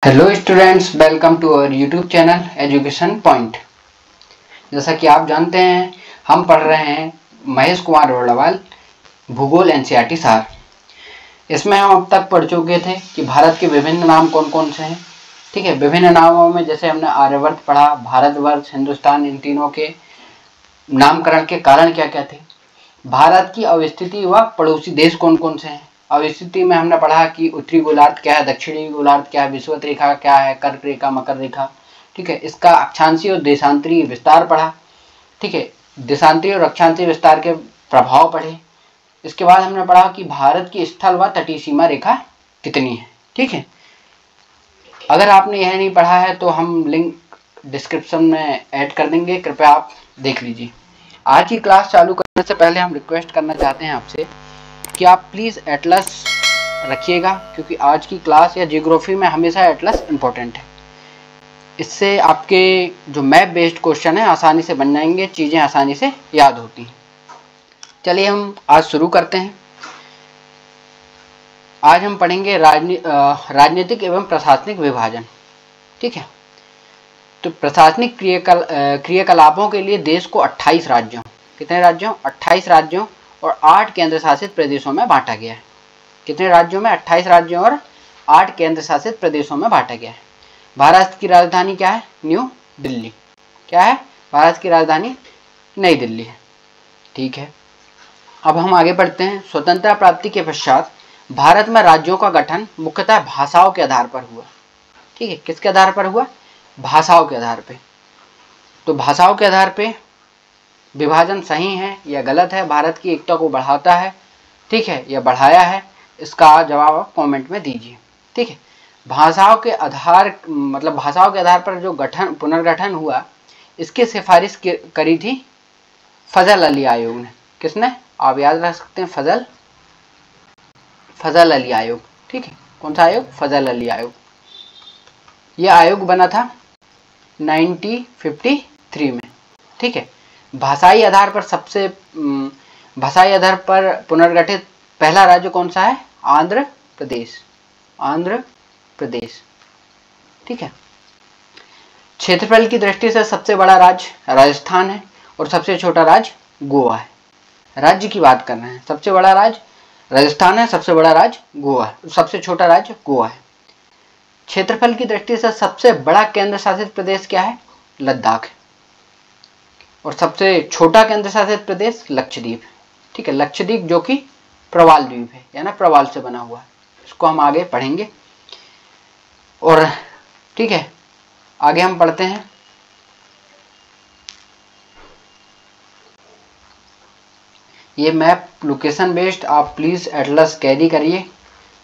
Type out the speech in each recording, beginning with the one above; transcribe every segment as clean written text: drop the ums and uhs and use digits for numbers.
Hello students, welcome to our YouTube channel Education Point. जैसा कि आप जानते हैं, हम पढ़ रहे हैं महेश कुमार रोड़ावाल भूगोल एनसीईआरटी सार। इसमें हम अब तक पढ़ चुके थे कि भारत के विभिन्न नाम कौन कौन से हैं। ठीक है, विभिन्न नामों में जैसे हमने आर्यवर्त पढ़ा, भारतवर्ष, हिंदुस्तान, इन तीनों के नामकरण के कारण क्या क्या थे। भारत की अवस्थिति व पड़ोसी देश कौन कौन से हैं। अवस्थिति में हमने पढ़ा कि उत्तरी गोलार्ध क्या है, दक्षिणी गोलार्ध क्या है, विषुवत रेखा क्या है, कर्क रेखा, मकर रेखा। ठीक है, इसका अक्षांशीय और देशांतरीय विस्तार पढ़ा। ठीक है, देशांतरीय और अक्षांशीय विस्तार के प्रभाव पढ़े। इसके बाद हमने पढ़ा कि भारत की स्थल व तटीय सीमा रेखा कितनी है। ठीक है, अगर आपने यह नहीं पढ़ा है तो हम लिंक डिस्क्रिप्शन में ऐड कर देंगे, कृपया आप देख लीजिए। आज की क्लास चालू करने से पहले हम रिक्वेस्ट करना चाहते हैं आपसे कि आप प्लीज़ एटलस रखिएगा, क्योंकि आज की क्लास या जियोग्राफी में हमेशा एटलस इम्पोर्टेंट है। इससे आपके जो मैप बेस्ड क्वेश्चन है आसानी से बन जाएंगे, चीज़ें आसानी से याद होती हैं। चलिए हम आज शुरू करते हैं। आज हम पढ़ेंगे राजनीतिक एवं प्रशासनिक विभाजन। ठीक है, तो प्रशासनिक क्रियाकलापों के लिए देश को 28 राज्यों, कितने राज्यों, 28 राज्यों और 8 केंद्र शासित प्रदेशों में बांटा गया है। कितने राज्यों में, 28 राज्यों और 8 केंद्र शासित प्रदेशों में बांटा गया है। भारत की राजधानी क्या है, न्यू दिल्ली। क्या है, भारत की राजधानी नई दिल्ली है। ठीक है, अब हम आगे बढ़ते हैं। स्वतंत्रता प्राप्ति के पश्चात भारत में राज्यों का गठन मुख्यतः भाषाओं के आधार पर हुआ। ठीक है, किसके आधार पर हुआ, भाषाओं के आधार पे। तो भाषाओं के आधार पे विभाजन सही है या गलत है, भारत की एकता को बढ़ाता है, ठीक है, या बढ़ाया है, इसका जवाब आप कमेंट में दीजिए। ठीक है, भाषाओं के आधार मतलब भाषाओं के आधार पर जो पुनर्गठन हुआ, इसकी सिफारिश करी थी फजल अली आयोग ने। किसने, आप याद रख सकते हैं, फजल अली आयोग। ठीक है, कौन सा आयोग, फजल अली आयोग। यह आयोग बना था 1953 में। ठीक है, भाषाई आधार पर पुनर्गठित पहला राज्य कौन सा है, आंध्र प्रदेश। आंध्र प्रदेश। ठीक है, क्षेत्रफल की दृष्टि से सबसे बड़ा राज्य राजस्थान है और सबसे छोटा राज्य गोवा है। राज्य की बात कर रहे हैं, सबसे बड़ा राज्य राजस्थान है, सबसे बड़ा राज्य गोवा है, सबसे छोटा राज्य गोवा है। क्षेत्रफल की दृष्टि से सबसे बड़ा केंद्र शासित प्रदेश क्या है, लद्दाख है, और सबसे छोटा केंद्र शासित प्रदेश लक्षद्वीप है। ठीक है, लक्षद्वीप जो कि प्रवाल द्वीप है, या ना प्रवाल से बना हुआ है, इसको हम आगे पढ़ेंगे। और ठीक है, आगे हम पढ़ते हैं। ये मैप लोकेशन बेस्ड, आप प्लीज एटलस कैरी करिए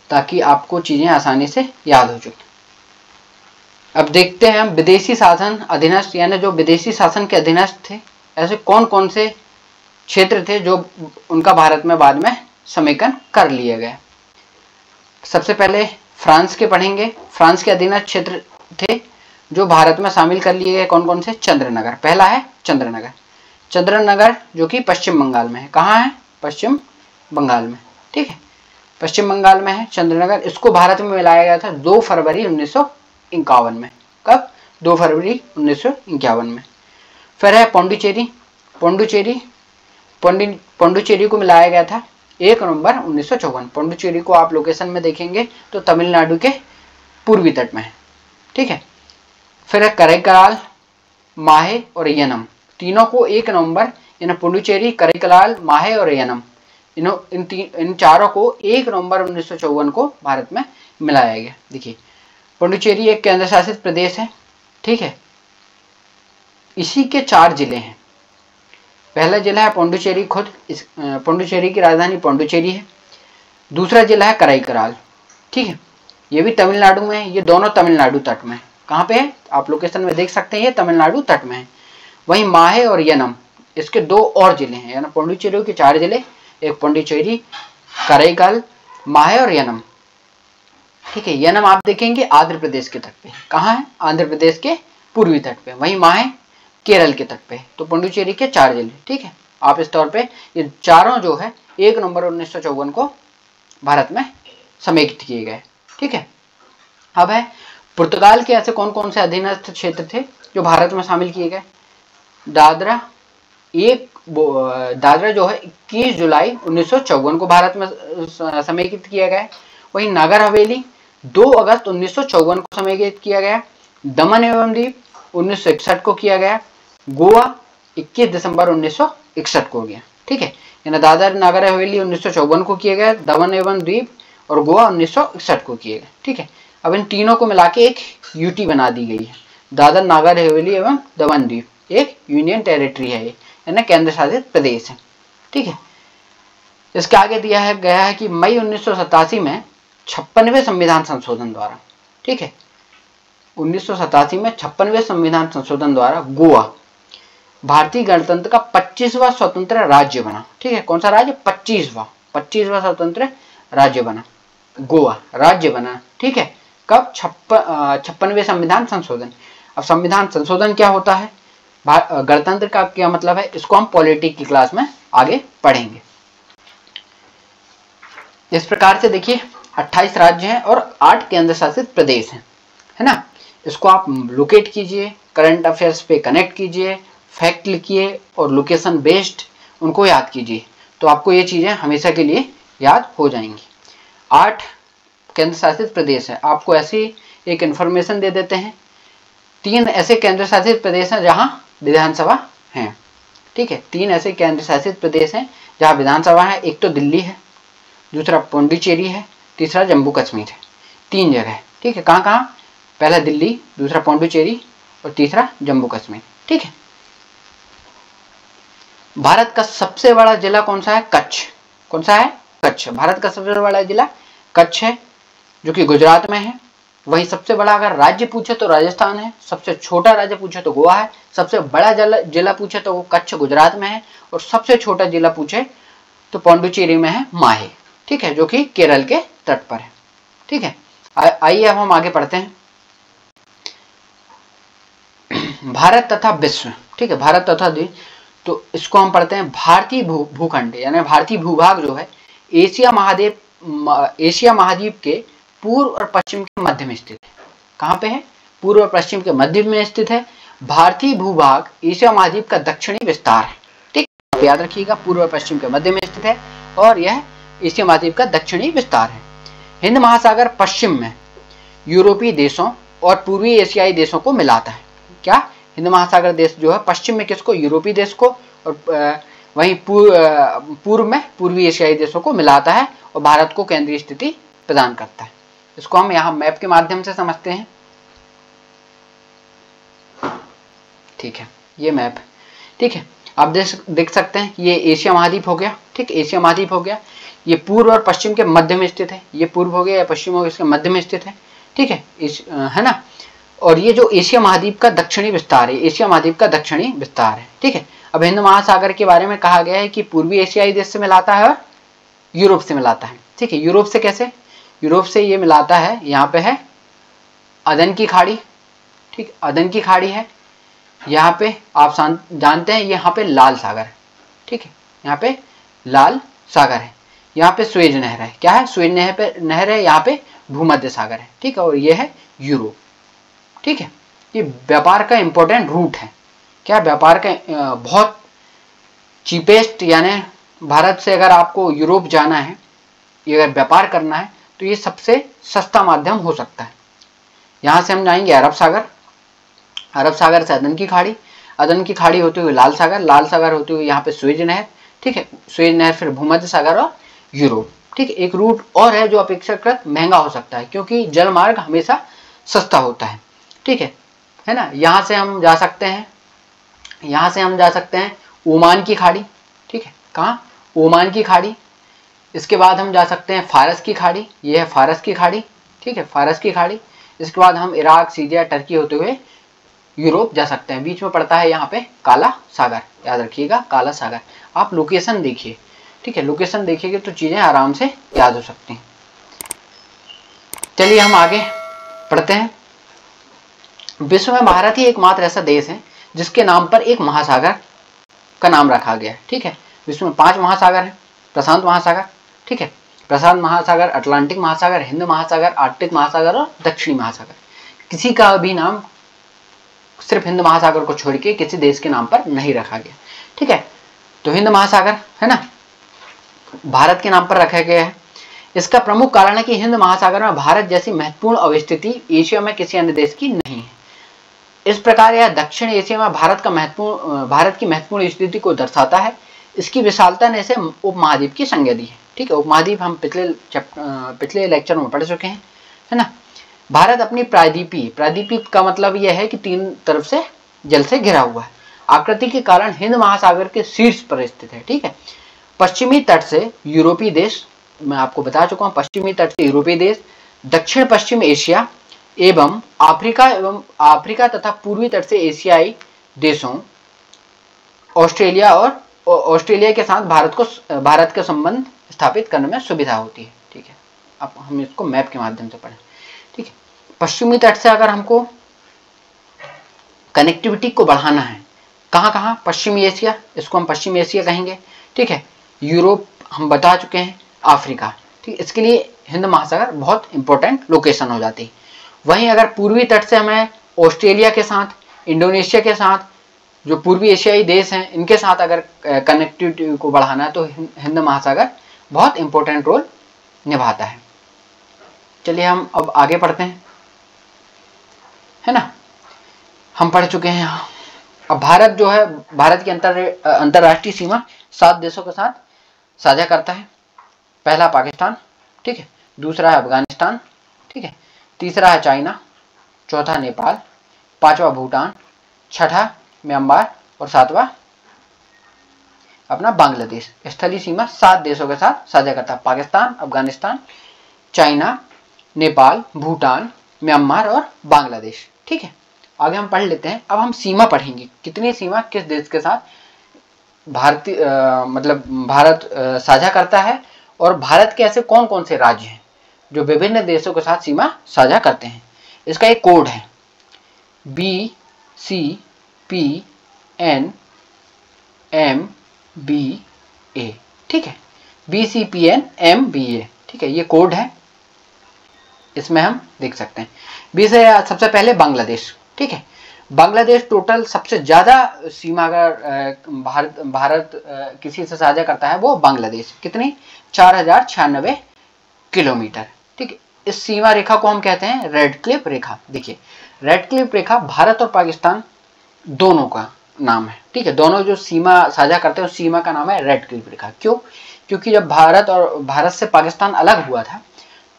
ताकि आपको चीजें आसानी से याद हो चुकी। अब देखते हैं हम विदेशी शासन अधीनस्थ, यानी जो विदेशी शासन के अधीनस्थ थे, ऐसे कौन कौन से क्षेत्र थे जो उनका भारत में बाद में समेकन कर लिए गए। सबसे पहले फ्रांस के पढ़ेंगे। फ्रांस के अधीनस्थ क्षेत्र थे जो भारत में शामिल कर लिए गए, कौन कौन से, चंद्रनगर। पहला है चंद्रनगर। चंद्रनगर जो कि पश्चिम बंगाल में है। कहाँ है, पश्चिम बंगाल में। ठीक है, पश्चिम बंगाल में है चंद्रनगर। इसको भारत में मिलाया गया था 2 फरवरी 1951 में। कब, 2 फरवरी 1951 में। फिर है पौंडीचेरी। पौंडीचेरी को मिलाया गया था 1 नवंबर 1954। पौंडीचेरी को आप लोकेशन में देखेंगे तो तमिलनाडु के पूर्वी तट में है। ठीक है, फिर है करैकलाल, माहे और यनम। तीनों को 1 नवंबर, यानी पुडुचेरी, करैकलाल, माहे और यनम, इन चारों को 1 नवंबर 1954 को भारत में मिलाया गया। देखिए, पुडुचेरी एक केंद्र शासित प्रदेश है। ठीक है, इसी के 4 जिले हैं। पहला जिला है पौंडीचेरी खुद, पौंडीचेरी की राजधानी पौंडीचेरी है। दूसरा जिला है करैकलाल। ठीक है, ये भी तमिलनाडु में है, ये दोनों तमिलनाडु तट में है। कहाँ पे है, आप लोकेशन में देख सकते हैं, ये तमिलनाडु तट में है। वहीं माहे और यनम, इसके 2 और जिले हैं, यानी पौंडीचेरी के 4 जिले, एक पौंडीचेरी, करैकल, माहे और यनम। ठीक है, यनम आप देखेंगे आंध्र प्रदेश के तट पे। कहाँ है, आंध्र प्रदेश के पूर्वी तट पे। वहीं माहे केरल के तट पे। तो पौंडीचेरी के 4 जिले। ठीक है, आप इस तौर पे ये चारों जो है 1 नवंबर 1954 को भारत में समेकित किए गए। ठीक है, अब है पुर्तगाल के ऐसे कौन कौन से अधीनस्थ क्षेत्र थे जो भारत में शामिल किए गए? दादरा दादरा जो है 21 जुलाई 1954 को भारत में समेकित किया गया। वहीं नागर हवेली 2 अगस्त 1954 को समेकित किया गया। दमन एवं दीव 1961 को किया गया। गोवा 21 दिसंबर 1961 को हो गया। ठीक है, यानी दादर नागर हवेली 1954 को किया गया, दमन एवं द्वीप और गोवा 1961 को किए गए। ठीक है, अब इन तीनों को मिला के एक यूटी बना दी गई है। दादर नागर हवेली एवं दमन द्वीप एक यूनियन टेरिटरी है, यानी केंद्र शासित प्रदेश है। ठीक है, इसके आगे दिया है गया है कि मई 1987 में 56वें संविधान संशोधन द्वारा, ठीक है, 1987 में 56वें संविधान संशोधन द्वारा गोवा भारतीय गणतंत्र का 25वां स्वतंत्र राज्य बना। ठीक है, कौन सा राज्य? 25वां स्वतंत्र राज्य बना, गोवा राज्य बना। ठीक है, कब? 56वें संविधान संशोधन। अब संविधान संशोधन क्या होता है, गणतंत्र का क्या मतलब है, इसको हम पॉलिटिक्स की क्लास में आगे पढ़ेंगे। इस प्रकार से देखिए 28 राज्य हैं और 8 केंद्र शासित प्रदेश हैं, है ना। इसको आप लोकेट कीजिए, करंट अफेयर्स पे कनेक्ट कीजिए, फैक्ट लिखिए और लोकेशन बेस्ड उनको याद कीजिए, तो आपको ये चीजें हमेशा के लिए याद हो जाएंगी। 8 केंद्र शासित प्रदेश है। आपको ऐसी एक इंफॉर्मेशन दे देते हैं, 3 ऐसे केंद्र शासित प्रदेश हैं जहां विधानसभा है। ठीक है, 3 ऐसे केंद्र शासित प्रदेश हैं जहां विधानसभा है। एक तो दिल्ली है, दूसरा पौंडीचेरी है, तीसरा जम्मू कश्मीर है। 3 जगह। ठीक है, कहाँ कहाँ? पहला दिल्ली, दूसरा पौंडीचेरी और तीसरा जम्मू कश्मीर। ठीक है, भारत का सबसे बड़ा जिला कौन सा है? कच्छ। कौन सा है? कच्छ। भारत का सबसे बड़ा जिला कच्छ है, जो कि गुजरात में है। वही सबसे बड़ा अगर राज्य पूछे तो राजस्थान है, सबसे छोटा राज्य पूछे तो गोवा है, सबसे बड़ा जिला पूछे तो वो कच्छ गुजरात में है, और सबसे छोटा जिला पूछे तो पौंडीचेरी में है, माहे। ठीक है, जो कि केरल के तट पर है। ठीक है, आइए अब हम आगे पढ़ते हैं। भारत तथा विश्व। ठीक है, भारत तथा द्वीप, तो इसको हम पढ़ते हैं भारतीय भूखंड, यानी भारतीय भूभाग जो है एशिया महाद्वीप के पूर्व और पश्चिम के मध्य में स्थित है। कहाँ पे है? पूर्व और पश्चिम के मध्य में स्थित है। भारतीय भूभाग एशिया महाद्वीप का दक्षिणी विस्तार है। ठीक, याद रखिएगा, पूर्व और पश्चिम के मध्य में स्थित है और यह एशिया महाद्वीप का दक्षिणी विस्तार है। हिंद महासागर पश्चिम में यूरोपीय देशों और पूर्वी एशियाई देशों को मिलाता है। क्या? हिंद महासागर देश जो है पश्चिम में किसको? यूरोपीय देश को, और वहीं पूर्व में पूर्वी एशियाई देशों को मिलाता है और भारत को केंद्रीय स्थिति प्रदान करता है। इसको हम यहाँ मैप के माध्यम से समझते हैं। ठीक है, ये मैप। ठीक है, आप देख सकते हैं ये एशिया महाद्वीप हो गया। ठीक, एशिया महाद्वीप हो गया। ये पूर्व और पश्चिम के मध्य में स्थित है। ये पूर्व हो गया या पश्चिम हो गया, इसके मध्य में स्थित है। ठीक है ना। और ये जो एशिया महाद्वीप का दक्षिणी विस्तार है, एशिया महाद्वीप का दक्षिणी विस्तार है। ठीक है, अब हिंद महासागर के बारे में कहा गया है कि पूर्वी एशियाई देश से मिलाता है और यूरोप से मिलाता है। ठीक है, यूरोप से कैसे? यूरोप से ये मिलाता है, यहाँ पे है अदन की खाड़ी। ठीक, अदन की खाड़ी है। यहाँ पे आप जानते हैं यहाँ पे लाल सागर है। ठीक है, यहाँ पे लाल सागर है। यहाँ पे स्वेज नहर है। क्या है? स्वेज नहर है। यहाँ पे भूमध्य सागर है। ठीक है, और ये है यूरोप। ठीक है, ये व्यापार का इंपॉर्टेंट रूट है। क्या? व्यापार का बहुत चीपेस्ट, यानी भारत से अगर आपको यूरोप जाना है, ये अगर व्यापार करना है तो ये सबसे सस्ता माध्यम हो सकता है। यहाँ से हम जाएंगे अरब सागर, अरब सागर से अदन की खाड़ी, अदन की खाड़ी होते हुए लाल सागर, लाल सागर होते हुए यहाँ पे स्वेज नहर। ठीक है, स्वेज नहर, फिर भूमध्य सागर और यूरोप। ठीक है, एक रूट और है जो अपेक्षाकृत महंगा हो सकता है, क्योंकि जल मार्ग हमेशा सस्ता होता है। ठीक है ना। यहाँ से हम जा सकते हैं, यहाँ से हम जा सकते हैं ओमान की खाड़ी। ठीक है, कहाँ? ओमान की खाड़ी। इसके बाद हम जा सकते हैं फारस की खाड़ी, ये है फारस की खाड़ी। ठीक है, फारस की खाड़ी। इसके बाद हम इराक, सीरिया, टर्की होते हुए यूरोप जा सकते हैं। बीच में पड़ता है यहाँ पे काला सागर, याद रखिएगा, काला सागर। आप लोकेशन देखिए। ठीक है, लोकेशन देखिएगा तो चीजें आराम से याद हो सकती हैं। चलिए हम आगे पढ़ते हैं। विश्व में भारत ही एकमात्र ऐसा देश है जिसके नाम पर एक महासागर का नाम रखा गया है। ठीक है, विश्व में 5 महासागर हैं। प्रशांत महासागर, ठीक है, प्रशांत महासागर, अटलांटिक महासागर, हिंद महासागर, आर्कटिक महासागर और दक्षिणी महासागर। किसी का भी नाम सिर्फ हिंद महासागर को छोड़ के किसी देश के नाम पर नहीं रखा गया। ठीक है, तो हिंद महासागर है ना भारत के नाम पर रखा गया है। इसका प्रमुख कारण है कि हिंद महासागर में भारत जैसी महत्वपूर्ण अवस्थिति एशिया में किसी अन्य देश की नहीं है। इस प्रकार यह दक्षिण एशिया में भारत की महत्वपूर्ण स्थिति को दर्शाता है। इसकी विशालता ने इसे उपमहाद्वीप की संज्ञा दी है। ठीक है, उपमहाद्वीप हम पिछले लेक्चर में पढ़ चुके हैं, है ना। भारत अपनी प्रायद्वीपीय का मतलब यह है कि तीन तरफ से जल से घिरा हुआ है। आकृति के कारण हिंद महासागर के शीर्ष पर स्थित है। ठीक है, पश्चिमी तट से यूरोपीय देश, मैं आपको बता चुका हूं, पश्चिमी तट से यूरोपीय देश, दक्षिण पश्चिम एशिया एवं अफ्रीका तथा पूर्वी तट से एशियाई देशों ऑस्ट्रेलिया के साथ भारत के संबंध स्थापित करने में सुविधा होती है। ठीक है, अब हम इसको मैप के माध्यम से पढ़ें। ठीक है, पश्चिमी तट से अगर हमको कनेक्टिविटी को बढ़ाना है, कहाँ पश्चिमी एशिया, इसको हम पश्चिमी एशिया कहेंगे। ठीक है, यूरोप हम बता चुके हैं, अफ्रीका। ठीक, इसके लिए हिंद महासागर बहुत इंपॉर्टेंट लोकेशन हो जाती है। वहीं अगर पूर्वी तट से हमें ऑस्ट्रेलिया के साथ, इंडोनेशिया के साथ, जो पूर्वी एशियाई देश हैं, इनके साथ अगर कनेक्टिविटी को बढ़ाना है तो हिंद महासागर बहुत इंपॉर्टेंट रोल निभाता है। चलिए हम अब आगे पढ़ते हैं, है ना। हम पढ़ चुके हैं यहाँ। अब भारत जो है, भारत की अंतरराष्ट्रीय सीमा 7 देशों के साथ साझा करता है। पहला पाकिस्तान, ठीक है, दूसरा है अफगानिस्तान, ठीक है, तीसरा है चाइना, चौथा नेपाल, पांचवा भूटान, छठा म्यांमार और सातवां अपना बांग्लादेश। स्थलीय सीमा 7 देशों के साथ साझा करता है, पाकिस्तान, अफगानिस्तान, चाइना, नेपाल, भूटान, म्यांमार और बांग्लादेश। ठीक है, आगे हम पढ़ लेते हैं। अब हम सीमा पढ़ेंगे, कितनी सीमा किस देश के साथ भारत साझा करता है, और भारत के ऐसे कौन कौन से राज्य हैं जो विभिन्न देशों के साथ सीमा साझा करते हैं। इसका एक कोड है BCPNMBA। ठीक है, BCPNMBA, ठीक है, ये कोड है, इसमें हम देख सकते हैं। सबसे पहले बांग्लादेश। ठीक है, बांग्लादेश टोटल सबसे ज्यादा सीमा अगर भारत किसी से साझा करता है वो बांग्लादेश। कितनी? 4096 किलोमीटर। ठीक है, इस सीमा रेखा को हम कहते हैं रेड क्लिफ रेखा। देखिए, रेड क्लिफ रेखा भारत और पाकिस्तान दोनों का नाम है। ठीक है, दोनों जो सीमा साझा करते हैं उस सीमा का नाम है रेड क्लिफ रेखा। क्यों? क्योंकि जब भारत से पाकिस्तान अलग हुआ था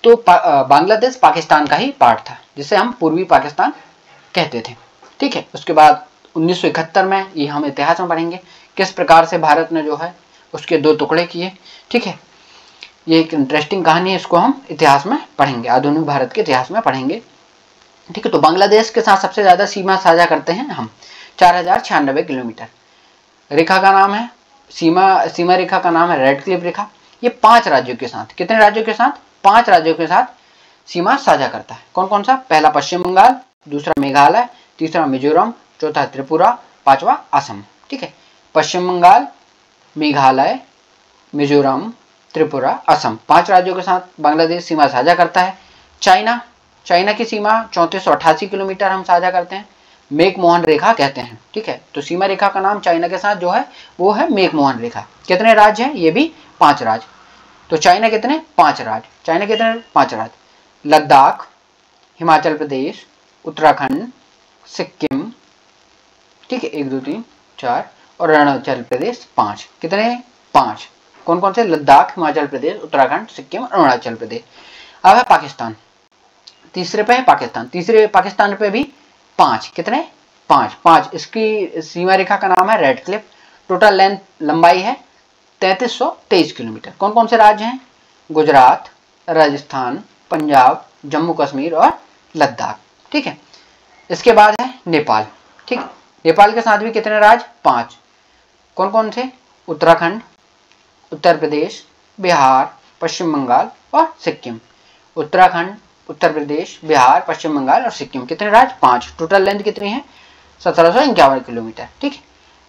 तो बांग्लादेश पाकिस्तान का ही पार्ट था, जिसे हम पूर्वी पाकिस्तान कहते थे। ठीक है, उसके बाद 1971 में, ये हम इतिहास में पढ़ेंगे किस प्रकार से भारत ने जो है उसके 2 टुकड़े किए। ठीक है, ये एक इंटरेस्टिंग कहानी है, इसको हम इतिहास में पढ़ेंगे, आधुनिक भारत के इतिहास में पढ़ेंगे। ठीक है, तो बांग्लादेश के साथ सबसे ज्यादा सीमा साझा करते हैं हम, 4096 किलोमीटर। रेखा का नाम है, सीमा रेखा का नाम है रेड क्लिफ रेखा। ये 5 राज्यों के साथ, कितने राज्यों के साथ? 5 राज्यों के साथ सीमा साझा करता है। कौन कौन सा? पहला पश्चिम बंगाल, दूसरा मेघालय, तीसरा मिजोरम, चौथा त्रिपुरा, पांचवा असम। ठीक है, पश्चिम बंगाल, मेघालय, मिजोरम, त्रिपुरा, असम, 5 राज्यों के साथ बांग्लादेश सीमा साझा करता है। चाइना की सीमा 3488 किलोमीटर हम साझा करते हैं, मैकमोहन रेखा कहते हैं। ठीक है, तो सीमा रेखा का नाम चाइना के साथ जो है वो है मैकमोहन रेखा। कितने राज्य हैं? ये भी 5 राज्य। तो चाइना कितने? 5 राज्य। चाइना कितने? 5 राज्य। लद्दाख, हिमाचल प्रदेश, उत्तराखंड, सिक्किम, ठीक है, 1 2 3 4, और अरुणाचल प्रदेश 5। कितने? 5। कौन कौन से? लद्दाख, हिमाचल प्रदेश, उत्तराखंड, सिक्किम और अरुणाचल प्रदेश। अब है पाकिस्तान, तीसरे पाकिस्तान पे भी 5। कितने? 5। इसकी सीमा रेखा का नाम है रेड क्लिफ। टोटल लंबाई है 3323 किलोमीटर। कौन कौन से राज्य हैं? गुजरात, राजस्थान, पंजाब, जम्मू कश्मीर और लद्दाख। ठीक है, इसके बाद है नेपाल। ठीक, नेपाल के साथ भी कितने राज्य? 5। कौन कौन से? उत्तराखंड, उत्तर प्रदेश, बिहार, पश्चिम बंगाल और सिक्किम। उत्तराखंड, उत्तर प्रदेश, बिहार, पश्चिम बंगाल और सिक्किम। कितने राज्य? 5। टोटल लेंथ कितनी है? 1751 किलोमीटर। ठीक है,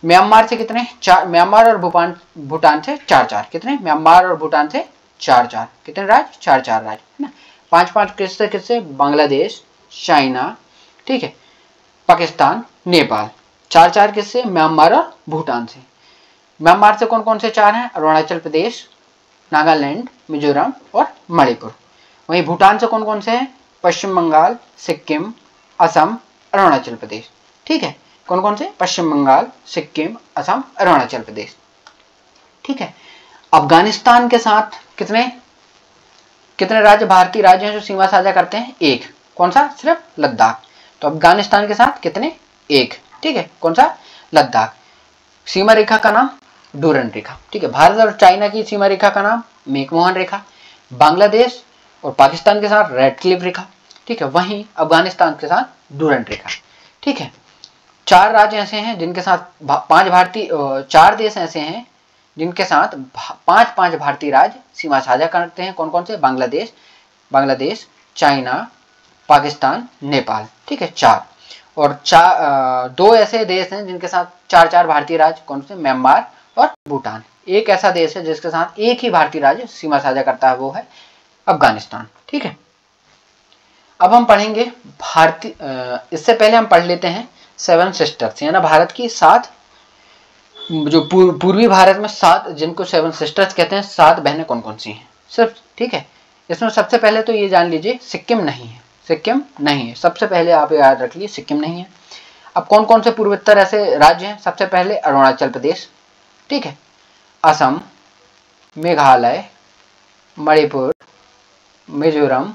म्यांमार से कितने? 4। म्यांमार और भूटान से 4। कितने? म्यांमार और भूटान से 4। कितने राज्य? 4 राज्य, है ना। 5 किससे? बांग्लादेश, चाइना, ठीक है। पाकिस्तान, नेपाल, 4 किससे? म्यांमार और भूटान से। म्यांमार से कौन कौन से 4 हैं? अरुणाचल प्रदेश, नागालैंड, मिजोरम और मणिपुर। वहीं भूटान से कौन कौन से हैं? पश्चिम बंगाल, सिक्किम, असम, अरुणाचल प्रदेश। ठीक है, कौन कौन से? पश्चिम बंगाल, सिक्किम, असम, अरुणाचल प्रदेश। ठीक है। अफगानिस्तान के साथ कितने राज्य, भारतीय राज्य हैं जो सीमा साझा करते हैं? 1। कौन सा? सिर्फ लद्दाख। तो अफगानिस्तान के साथ कितने? 1। ठीक है, कौन सा? लद्दाख। सीमा रेखा का नाम? डूरन रेखा। ठीक है। भारत और चाइना की सीमा रेखा का नाम? मैकमोहन रेखा। बांग्लादेश और पाकिस्तान के साथ रेड क्लिफ रेखा। ठीक है। वहीं अफगानिस्तान के साथ डूरन रेखा। ठीक है। 4 राज्य ऐसे हैं जिनके साथ 4 देश ऐसे हैं जिनके साथ 5 भारतीय राज्य सीमा साझा करते हैं। कौन कौन से? बांग्लादेश, चाइना, पाकिस्तान, नेपाल। ठीक है, 4। और 2 ऐसे देश हैं जिनके साथ 4 भारतीय राज्य। कौन से? म्यांमार और भूटान। एक ऐसा देश है जिसके साथ एक ही भारतीय राज्य सीमा साझा करता है, वो है अफगानिस्तान। ठीक है। अब हम पढ़ेंगे भारतीय, इससे पहले हम पढ़ लेते हैं 7 सिस्टर्स, यानी भारत की 7, जो पूर्वी भारत में 7, जिनको 7 सिस्टर्स कहते हैं, 7 बहनें कौन कौन सी हैं सिर्फ। ठीक है। इसमें सबसे पहले तो ये जान लीजिए, सिक्किम नहीं है। सिक्किम नहीं है, सबसे पहले आप याद रख लीजिए, सिक्किम नहीं है। अब कौन कौन से पूर्वोत्तर ऐसे राज्य हैं? सबसे पहले अरुणाचल प्रदेश, ठीक है, असम, मेघालय, मणिपुर, मिजोरम,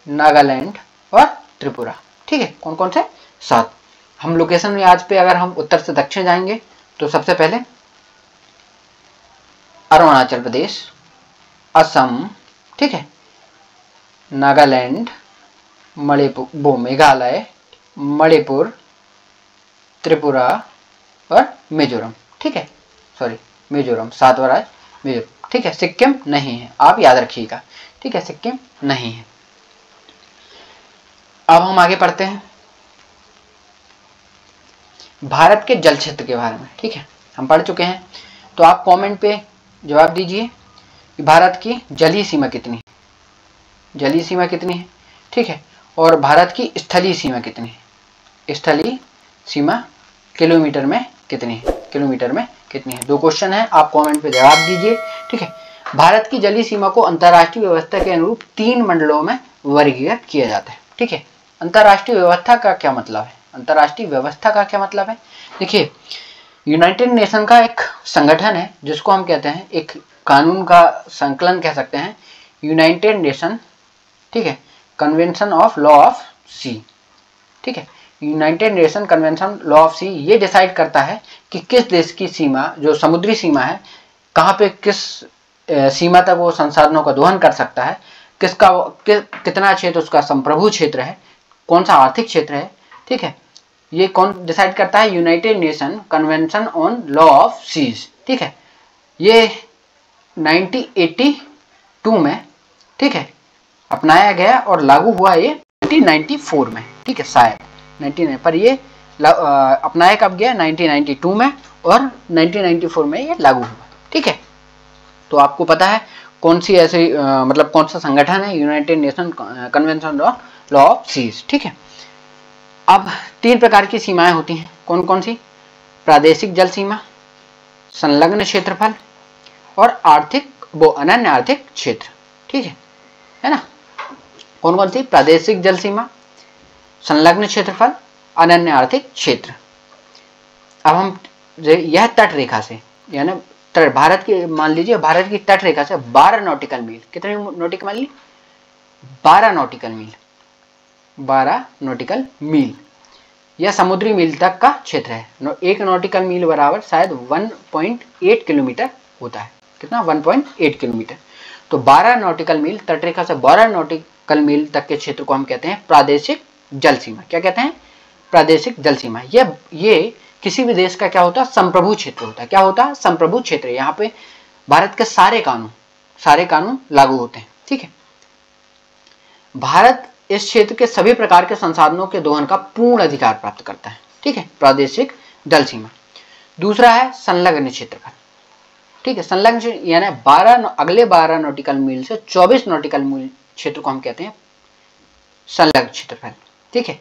नागालैंड और त्रिपुरा। ठीक है, कौन कौन से? 7। हम लोकेशन में आज पे अगर हम उत्तर से दक्षिण जाएंगे तो सबसे पहले अरुणाचल प्रदेश, असम, ठीक है, नागालैंड, मणिपुर, मेघालय, मणिपुर, त्रिपुरा और मिजोरम। ठीक है, सॉरी, मिजोरम, 7वां राज्य मिजोरम। ठीक है, सिक्किम नहीं है, आप याद रखिएगा। ठीक है, सिक्किम नहीं है। अब हम आगे पढ़ते हैं भारत के जल क्षेत्र के बारे में। ठीक है, हम पढ़ चुके हैं, तो आप कमेंट पे जवाब दीजिए कि भारत की जलीय सीमा कितनी है। जलीय सीमा कितनी है? ठीक है, और भारत की स्थलीय सीमा कितनी है? स्थलीय सीमा किलोमीटर में कितनी है? किलोमीटर में कितनी है? 2 क्वेश्चन है, आप कमेंट पे जवाब दीजिए। ठीक है। भारत की जलीय सीमा को अंतर्राष्ट्रीय व्यवस्था के अनुरूप 3 मंडलों में वर्गीकृत किया जाता है। ठीक है, अंतर्राष्ट्रीय व्यवस्था का क्या मतलब है? अंतर्राष्ट्रीय व्यवस्था का क्या मतलब है? देखिए, यूनाइटेड नेशन का एक संगठन है जिसको हम कहते हैं, एक कानून का संकलन कह सकते हैं, यूनाइटेड नेशन, ठीक है, convention of law of sea. ठीक है, United Nation convention law of sea ये डिसाइड करता है कि किस देश की सीमा, जो समुद्री सीमा है, कहाँ पे किस सीमा तक वो संसाधनों का दोहन कर सकता है, कितना क्षेत्र उसका संप्रभु क्षेत्र है, कौन सा आर्थिक क्षेत्र है। ठीक है, ये कौन डिसाइड करता है? United Nation Convention on Law of Seas. ठीक है, ये 1982 में, ठीक है, अपनाया गया और लागू हुआ ये 1994 में। ठीक है, शायद 19, पर ये अपनाया कब गया? 1992 में, और 1994 में ये लागू हुआ। ठीक है, तो आपको पता है कौन सी ऐसी मतलब कौन सा संगठन है? United Nation convention law of Seas. ठीक है। अब 3 प्रकार की सीमाएं होती हैं, कौन कौन सी? प्रादेशिक जल सीमा, संलग्न क्षेत्रफल और अनन्य आर्थिक क्षेत्र। ठीक है ना? कौन कौन सी? प्रादेशिक जल सीमा, संलग्न क्षेत्रफल, अनन्य आर्थिक क्षेत्र। अब हम यह तट रेखा से, यानी भारत की, मान लीजिए भारत की तट रेखा से 12 नॉटिकल मील, कितने नॉटिकल मील? 12 नॉटिकल मील, 12 नॉटिकल मील या समुद्री मील तक का क्षेत्र है। 1 नॉटिकल मील बराबर शायद 1.8 किलोमीटर होता है। कितना? 1.8 किलोमीटर। तो 12 नॉटिकल मील, तटरेखा से 12 नॉटिकल मील तक के क्षेत्र को हम कहते हैं प्रादेशिक जल सीमा। क्या कहते हैं? प्रादेशिक जल सीमा। ये किसी भी देश का क्या होता है? संप्रभु क्षेत्र होता है। क्या होता है? संप्रभु क्षेत्र। यहाँ पे भारत के सारे कानून लागू होते हैं। ठीक है, भारत इस क्षेत्र के सभी प्रकार के संसाधनों के दोहन का पूर्ण अधिकार प्राप्त करता है। ठीक है, प्रादेशिक जल सीमा। दूसरा है संलग्न क्षेत्रफल। ठीक है, संलग्न यानी अगले 12 नॉटिकल मील से 24 नॉटिकल मील क्षेत्र को हम कहते हैं संलग्न क्षेत्रफल। ठीक है,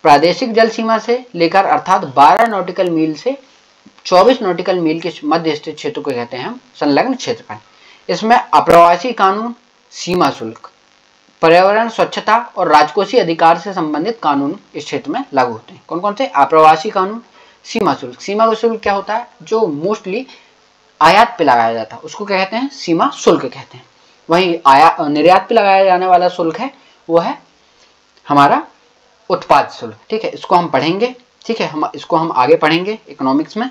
प्रादेशिक जल सीमा से लेकर अर्थात 12 नॉटिकल मील से 24 नॉटिकल मील के मध्य स्थित क्षेत्र को कहते हैं हम संलग्न क्षेत्रफल। इसमें अप्रवासी कानून, सीमा शुल्क, पर्यावरण, स्वच्छता और राजकोषीय अधिकार से संबंधित कानून इस क्षेत्र में लागू होते हैं। कौन कौन से? अप्रवासी कानून, सीमा शुल्क। सीमा शुल्क क्या होता है? जो मोस्टली आयात पे लगाया जाता है उसको क्या कहते हैं? सीमा शुल्क कहते हैं। वही निर्यात पे लगाया जाने वाला शुल्क है वो है हमारा उत्पाद शुल्क। ठीक है, इसको हम पढ़ेंगे। ठीक है, इसको हम आगे पढ़ेंगे इकोनॉमिक्स में,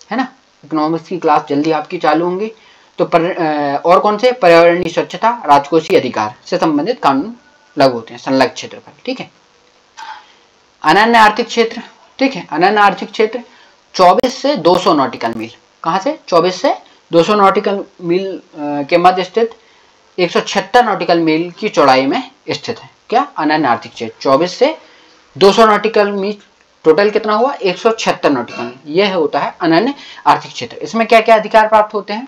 है ना। इकोनॉमिक्स की क्लास जल्दी आपकी चालू होंगी। तो और कौन से? पर्यावरणीय स्वच्छता, राजकोषीय अधिकार से संबंधित कानून लागू होते हैं संलग्न क्षेत्रफल। ठीक है, अनन्य आर्थिक क्षेत्र। ठीक है, अनन्य आर्थिक क्षेत्र 24 से 200 नॉटिकल मील। कहाँ से? 24 से 200 नॉटिकल मील के मध्य स्थित 176 नॉटिकल मील की चौड़ाई में स्थित है। क्या? अनन्य आर्थिक क्षेत्र 24 से 200 नॉटिकल मील, टोटल कितना हुआ? 176 नॉटिकल मील। यह होता है अनन्य आर्थिक क्षेत्र। इसमें क्या क्या अधिकार प्राप्त होते हैं?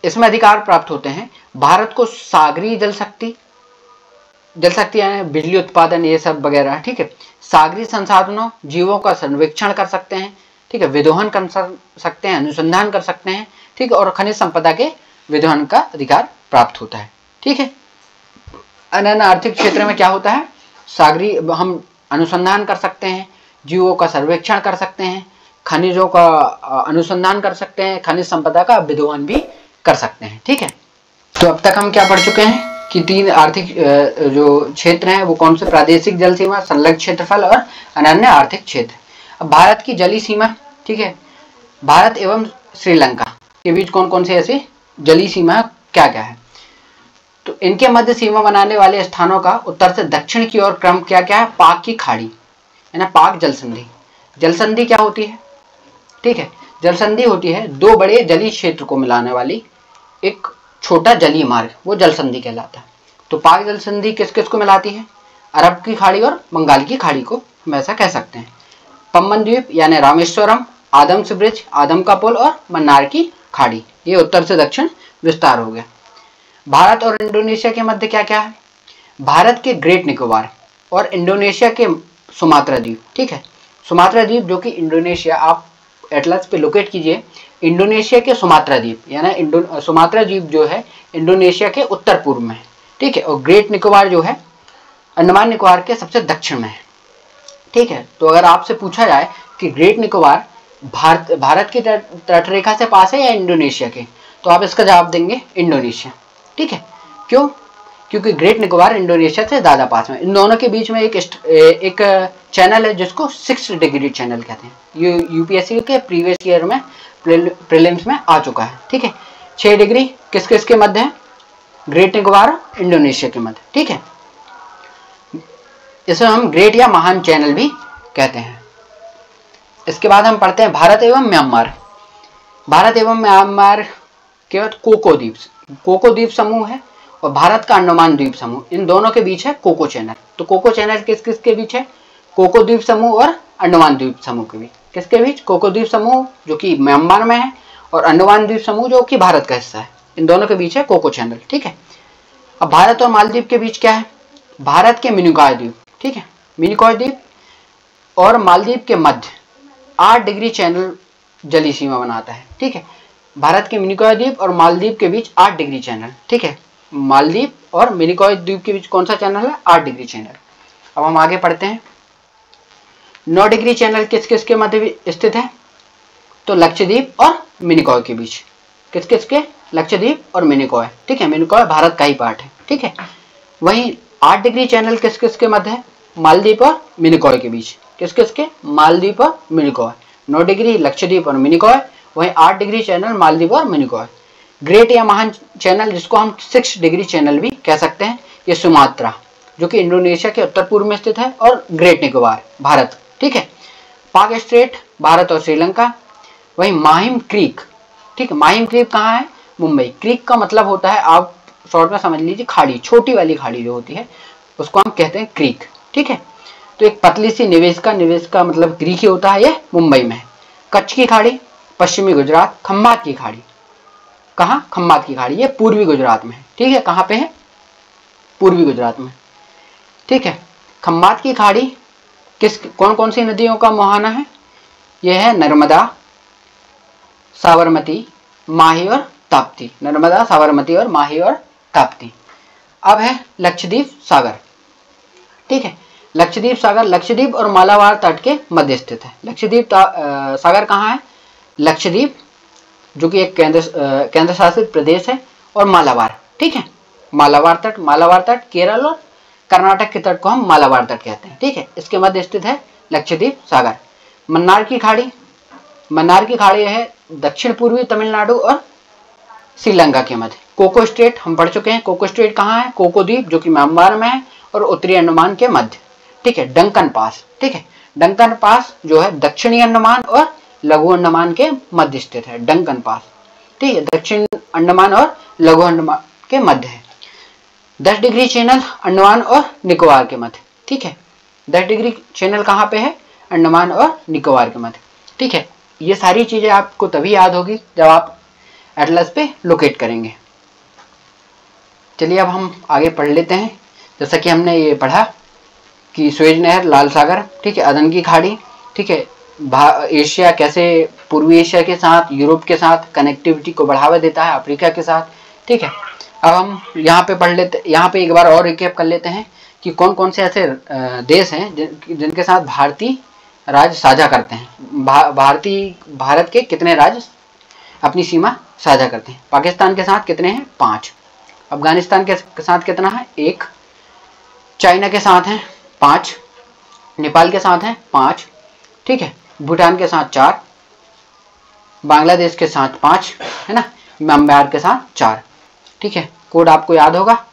इसमें अधिकार प्राप्त होते हैं भारत को सागरीय जल शक्ति यानी बिजली उत्पादन, ये सब वगैरह। ठीक है, सागरीय संसाधनों, जीवों का सर्वेक्षण कर सकते हैं। ठीक है, विदोहन कर सकते हैं, अनुसंधान कर सकते हैं। ठीक है, और खनिज संपदा के विदोहन का अधिकार प्राप्त होता है। ठीक है, अनन्य आर्थिक क्षेत्र में क्या होता है? सागरीय, हम अनुसंधान कर सकते हैं, जीवों का सर्वेक्षण कर सकते हैं, खनिजों का अनुसंधान कर सकते हैं, खनिज संपदा का विदोहन भी कर सकते हैं। ठीक है, तो अब तक हम क्या पढ़ चुके हैं कि 3 आर्थिक जो क्षेत्र हैं वो कौन से? प्रादेशिक जल सीमा, संलग्न क्षेत्रफल और अनन्य आर्थिक क्षेत्र। अब भारत की जलीय सीमा। ठीक है, भारत एवं श्रीलंका के बीच कौन कौन से ऐसी जलीय सीमा क्या क्या है? तो इनके मध्य सीमा बनाने वाले स्थानों का उत्तर से दक्षिण की ओर क्रम क्या क्या है? पाक की खाड़ी, है ना, पाक जल संधि। जल संधि क्या होती है? ठीक है, जल संधि होती है 2 बड़े जलीय क्षेत्र को मिलाने वाली एक छोटा जलीय मार्ग, वो जल संधि कहलाता है। तो पाक जल संधि किस किस को मिलाती है? अरब की खाड़ी और बंगाल की खाड़ी को हम ऐसा कह सकते हैं। पम्बन द्वीप यानी रामेश्वरम, आदम्स ब्रिज, आदम का पुल और मन्नार की खाड़ी, ये उत्तर से दक्षिण विस्तार हो गया। भारत और इंडोनेशिया के मध्य क्या क्या है? भारत के ग्रेट निकोबार और इंडोनेशिया के सुमात्रा द्वीप। ठीक है, सुमात्रा द्वीप जो कि इंडोनेशिया, आप एटलस पे लोकेट कीजिए, इंडोनेशिया के सुमात्रा द्वीप यानी सुमात्रा द्वीप जो है इंडोनेशिया के उत्तर पूर्व में है। ठीक है, और ग्रेट निकोबार जो है अंडमान निकोबार के दक्षिण में है। ठीक है, तो अगर आपसे पूछा जाए कि ग्रेट निकोबार भारत की तटरेखा से पास है या इंडोनेशिया के, तो आप इसका जवाब देंगे इंडोनेशिया। ठीक है, क्यों? क्योंकि ग्रेट निकोबार इंडोनेशिया से ज़्यादा पास में। इन दोनों के बीच में एक चैनल है जिसको 6 डिग्री चैनल कहते हैं। ये यूपीएससी के प्रीवियस ईयर में प्रीलिम्स में आ चुका है। ठीक है, 6 डिग्री किस किस के मध्य है? ग्रेट निकोबार और इंडोनेशिया के मध्य। ठीक है, इसे हम ग्रेट या महान चैनल भी कहते हैं। इसके बाद हम पढ़ते हैं भारत एवं म्यांमार। भारत एवं म्यांमार के बाद कोको द्वीप समूह है और भारत का अंडमान द्वीप समूह, इन दोनों के बीच है कोको चैनल। तो कोको चैनल किस किस के बीच है? कोको द्वीप समूह और अंडमान द्वीप समूह के बीच। किसके बीच? कोको द्वीप समूह जो कि म्यांमार में है और अंडमान द्वीप समूह जो कि भारत का हिस्सा है, इन दोनों के बीच है कोको चैनल। ठीक है, अब भारत और मालदीव के बीच क्या है? भारत के मिनिकॉय द्वीप, ठीक है, मिनिकॉय द्वीप और मालदीव के मध्य 8 डिग्री चैनल जलीय सीमा बनाता है। ठीक है, भारत के मिनिकॉय द्वीप और मालदीव के बीच 8 डिग्री चैनल। ठीक है, मालदीव और मिनिकॉय द्वीप के बीच कौन सा चैनल है? 8 डिग्री चैनल। अब हम आगे पढ़ते हैं। 9 डिग्री चैनल किस किस के मध्य स्थित है? तो लक्षद्वीप और मिनिकॉय के बीच। किस किस के? लक्षद्वीप और मिनिकॉय। ठीक है, मिनिकॉय भारत का ही पार्ट है। ठीक है, वहीं 8 डिग्री चैनल किस किस के मध्य है? मालदीव और मिनिकॉय के बीच। किस किस के? मालदीव और मिनिकॉय। 9 डिग्री लक्षद्वीप और मिनिकॉय, वहीं 8 डिग्री चैनल मालदीव और मिनिकॉय। ग्रेट या महान चैनल जिसको हम 6 डिग्री चैनल भी कह सकते हैं, ये सुमात्रा जो कि इंडोनेशिया के उत्तर पूर्व में स्थित है और ग्रेट निकोबार भारत। ठीक है, पाक स्ट्रेट भारत और श्रीलंका। वहीं माहिम क्रीक। ठीक है, माहिम क्रीक कहाँ है? मुंबई। क्रीक का मतलब होता है, आप शॉर्ट में समझ लीजिए, खाड़ी, छोटी वाली खाड़ी जो होती है उसको हम कहते हैं क्रीक। ठीक है, तो एक पतली सी निवेश का मतलब क्रीक ही होता है, ये मुंबई में है। कच्छ की खाड़ी पश्चिमी गुजरात। खम्बात की खाड़ी कहाँ? खम्बात की खाड़ी ये पूर्वी गुजरात में है। ठीक है, कहाँ पे है? पूर्वी गुजरात में। ठीक है, खम्बात की खाड़ी कौन कौन सी नदियों का मुहाना है? यह है नर्मदा, साबरमती, माही और ताप्ती। नर्मदा, साबरमती और माही और ताप्ती। अब है लक्षद्वीप सागर। ठीक है, लक्षद्वीप सागर लक्षद्वीप और मालाबार तट के मध्य स्थित है। लक्षद्वीप सागर कहाँ है? लक्षद्वीप जो कि एक केंद्र शासित प्रदेश है, और मालाबार। ठीक है, मालाबार तट केरल और कर्नाटक के तट को हम मालाबार तट कहते हैं। ठीक है, इसके मध्य स्थित है लक्षद्वीप सागर। मन्नार की खाड़ी है दक्षिण पूर्वी तमिलनाडु और श्रीलंका के मध्य। कोको स्ट्रेट हम पढ़ चुके हैं। कोको स्ट्रेट कहाँ है? कोको द्वीप जो कि म्यांमार में है और उत्तरी अंडमान के मध्य। ठीक है, डंकन पास। ठीक है, डंकन पास जो है दक्षिणी अंडमान और लघु अंडमान के मध्य स्थित है। डंकन पास, ठीक है, दक्षिण अंडमान और लघु अंडमान के मध्य है। 10 डिग्री चैनल अंडमान और निकोबार के मध्य। ठीक है, 10 डिग्री चैनल कहाँ पे है? अंडमान और निकोबार के मध्य। ठीक है, ये सारी चीजें आपको तभी याद होगी जब आप एटलस पे लोकेट करेंगे। चलिए अब हम आगे पढ़ लेते हैं। जैसा कि हमने ये पढ़ा कि सुएज नहर, लाल सागर, ठीक है, अदन की खाड़ी, ठीक है, एशिया कैसे पूर्वी एशिया के साथ, यूरोप के साथ कनेक्टिविटी को बढ़ावा देता है, अफ्रीका के साथ। ठीक है, अब हम यहाँ पे पढ़ लेते, यहाँ पे एक बार और रिकैप कर लेते हैं कि कौन कौन से ऐसे देश हैं जिनके साथ भारतीय राज्य साझा करते हैं। भारत के कितने राज्य अपनी सीमा साझा करते हैं? पाकिस्तान के साथ कितने हैं? 5। अफगानिस्तान के साथ कितना है? 1। चाइना के साथ हैं 5। नेपाल के साथ हैं 5। ठीक है, भूटान के साथ 4। बांग्लादेश के साथ 5, है ना, म्यांमार के साथ 4। ठीक है, कोड आपको याद होगा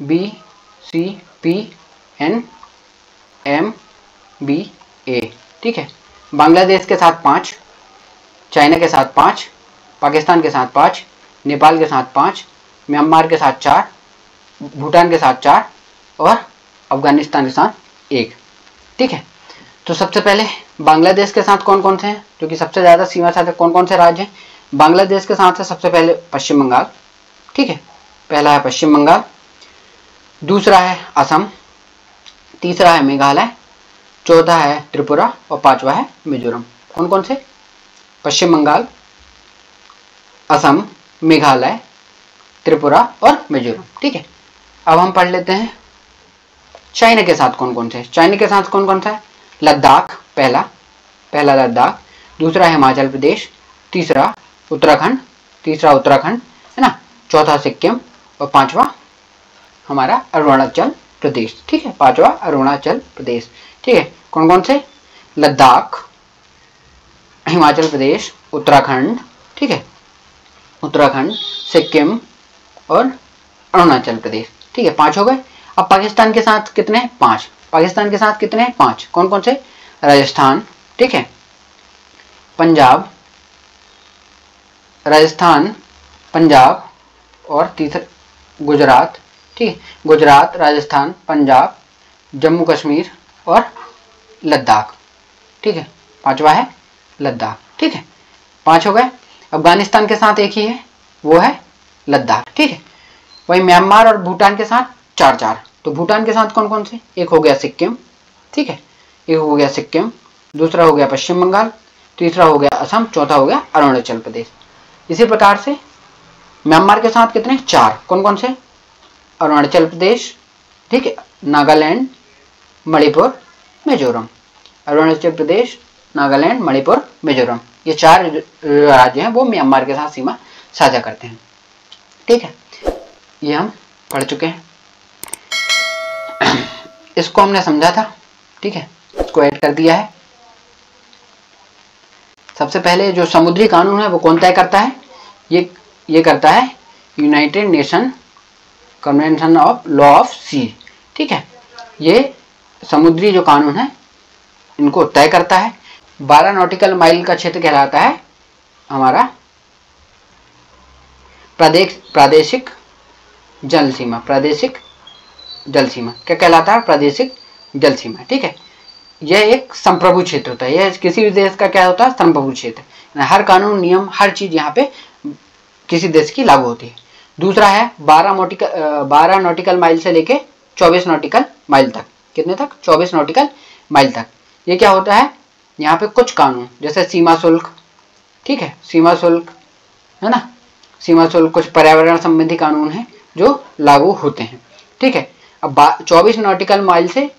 BCPNMBA। ठीक है, बांग्लादेश के साथ 5, चाइना के साथ 5, पाकिस्तान के साथ 5, नेपाल के साथ 5, म्यांमार के साथ 4, भूटान के साथ 4 और अफगानिस्तान के साथ 1। ठीक है, तो सबसे पहले बांग्लादेश के साथ कौन कौन से हैं, जो कि सबसे ज़्यादा सीमा साझा कौन कौन से राज्य हैं? बांग्लादेश के साथ है सबसे पहले पश्चिम बंगाल। ठीक है, पहला है पश्चिम बंगाल, दूसरा है असम, तीसरा है मेघालय, चौथा है त्रिपुरा और 5वां है मिजोरम। कौन कौन से? पश्चिम बंगाल, असम, मेघालय, त्रिपुरा और मिजोरम। ठीक है, अब हम पढ़ लेते हैं चाइना के साथ कौन कौन से। चाइना के साथ कौन कौन सा है? लद्दाख, पहला लद्दाख, दूसरा हिमाचल प्रदेश, तीसरा उत्तराखंड है ना, चौथा सिक्किम और 5वां हमारा अरुणाचल प्रदेश। ठीक है, 5वां अरुणाचल प्रदेश। ठीक है, कौन कौन से? लद्दाख, हिमाचल प्रदेश, उत्तराखंड, ठीक है, उत्तराखंड, सिक्किम और अरुणाचल प्रदेश। ठीक है, 5 हो गए। अब पाकिस्तान के साथ कितने हैं? 5। पाकिस्तान के साथ कितने हैं? 5। कौन कौन से? राजस्थान, ठीक है, पंजाब, राजस्थान, पंजाब और तीसरा गुजरात। ठीक है, गुजरात, राजस्थान, पंजाब, जम्मू कश्मीर और लद्दाख। ठीक है, 5वां है लद्दाख। ठीक है, 5 हो गए। अफगानिस्तान के साथ एक ही है, वो है लद्दाख। ठीक है, वही म्यांमार और भूटान के साथ 4-4। तो भूटान के साथ कौन कौन से? एक हो गया सिक्किम, ठीक है, एक हो गया सिक्किम, दूसरा हो गया पश्चिम बंगाल, तीसरा हो गया असम, चौथा हो गया अरुणाचल प्रदेश। इसी प्रकार से म्यांमार के साथ कितने? 4। कौन कौन से? अरुणाचल प्रदेश, ठीक है, नागालैंड, मणिपुर, मिजोरम। अरुणाचल प्रदेश, नागालैंड, मणिपुर, मिजोरम, ये 4 राज्य हैं वो म्यांमार के साथ सीमा साझा करते हैं। ठीक है, ये हम पढ़ चुके हैं, इसको हमने समझा था। ठीक है, इसको ऐड कर दिया है। सबसे पहले जो समुद्री कानून है वो कौन तय करता है? ये करता है United Nation convention of law of sea. ठीक है, ये समुद्री जो कानून है इनको तय करता है। 12 नॉटिकल माइल का क्षेत्र कहलाता है हमारा प्रादेशिक जल सीमा। प्रादेशिक जल सीमा क्या कहलाता है? प्रादेशिक जल सीमा। ठीक है, यह एक संप्रभु क्षेत्र होता है। यह किसी भी देश का क्या होता है? संप्रभु क्षेत्र। हर कानून, नियम, हर चीज यहाँ पे किसी देश की लागू होती है। दूसरा है 12 नॉटिकल माइल से लेके 24 नॉटिकल माइल तक। कितने तक? 24 नॉटिकल माइल तक। ये क्या होता है, यहाँ पे कुछ कानून जैसे सीमा शुल्क, ठीक है, सीमा शुल्क है ना, सीमा शुल्क, कुछ पर्यावरण संबंधी कानून हैं जो लागू होते हैं, ठीक है। अब 24 नॉटिकल माइल से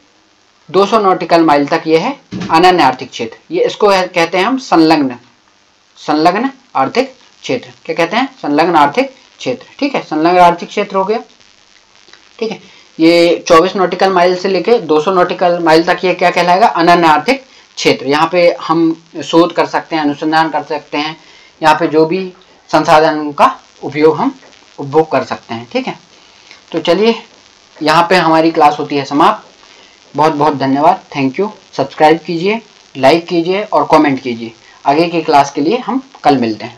200 नॉटिकल माइल तक ये है अनन्य आर्थिक क्षेत्र। ये इसको कहते हैं हम संलग्न आर्थिक क्षेत्र। क्या कहते हैं? संलग्न आर्थिक क्षेत्र, ठीक है। संलग्न आर्थिक क्षेत्र हो गया, ठीक है। ये 24 नॉटिकल माइल से लेके 200 नॉटिकल माइल तक ये क्या कहलाएगा? अनन्य आर्थिक क्षेत्र। यहाँ पे हम शोध कर सकते हैं, अनुसंधान कर सकते हैं, यहाँ पे जो भी संसाधन का उपयोग हम उपभोग कर सकते हैं, ठीक है। तो चलिए, यहाँ पे हमारी क्लास होती है समाप्त। बहुत बहुत धन्यवाद, थैंक यू। सब्सक्राइब कीजिए, लाइक कीजिए और कमेंट कीजिए। आगे की क्लास के लिए हम कल मिलते हैं।